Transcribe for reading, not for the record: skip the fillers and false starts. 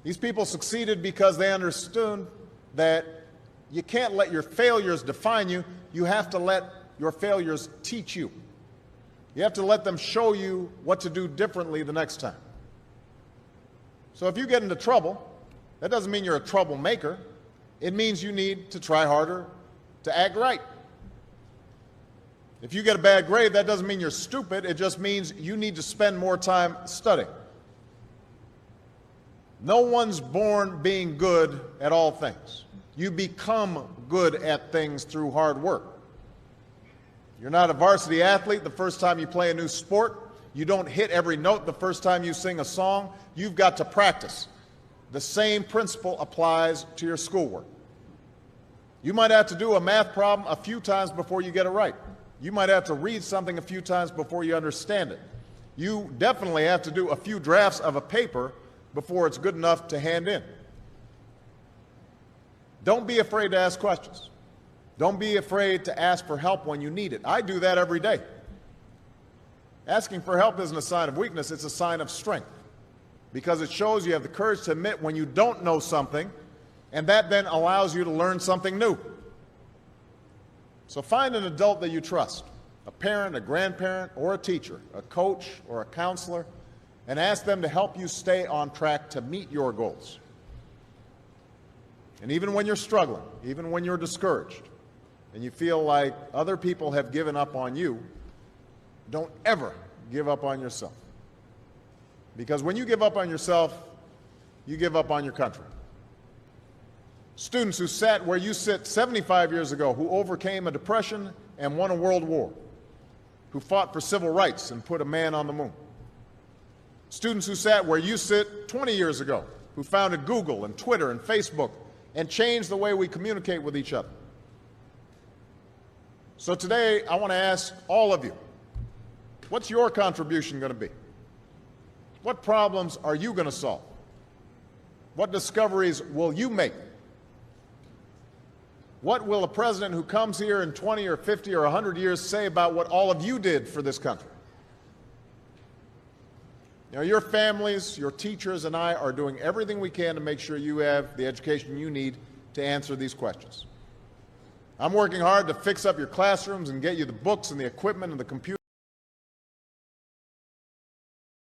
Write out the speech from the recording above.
These people succeeded because they understood that you can't let your failures define you. You have to let your failures teach you. You have to let them show you what to do differently the next time. So if you get into trouble, that doesn't mean you're a troublemaker. It means you need to try harder to act right. If you get a bad grade, that doesn't mean you're stupid. It just means you need to spend more time studying. No one's born being good at all things. You become good at things through hard work. You're not a varsity athlete the first time you play a new sport. You don't hit every note the first time you sing a song. You've got to practice. The same principle applies to your schoolwork. You might have to do a math problem a few times before you get it right. You might have to read something a few times before you understand it. You definitely have to do a few drafts of a paper before it's good enough to hand in. Don't be afraid to ask questions. Don't be afraid to ask for help when you need it. I do that every day. Asking for help isn't a sign of weakness, it's a sign of strength, because it shows you have the courage to admit when you don't know something, and that then allows you to learn something new. So find an adult that you trust, a parent, a grandparent, or a teacher, a coach, or a counselor, and ask them to help you stay on track to meet your goals. And even when you're struggling, even when you're discouraged, and you feel like other people have given up on you, don't ever give up on yourself. Because when you give up on yourself, you give up on your country. Students who sat where you sit 75 years ago, who overcame a depression and won a world war, who fought for civil rights and put a man on the moon. Students who sat where you sit 20 years ago, who founded Google and Twitter and Facebook and changed the way we communicate with each other. So today, I want to ask all of you, what's your contribution going to be? What problems are you going to solve? What discoveries will you make? What will a president who comes here in 20 or 50 or 100 years say about what all of you did for this country? You know, your families, your teachers, and I are doing everything we can to make sure you have the education you need to answer these questions. I'm working hard to fix up your classrooms and get you the books and the equipment and the computers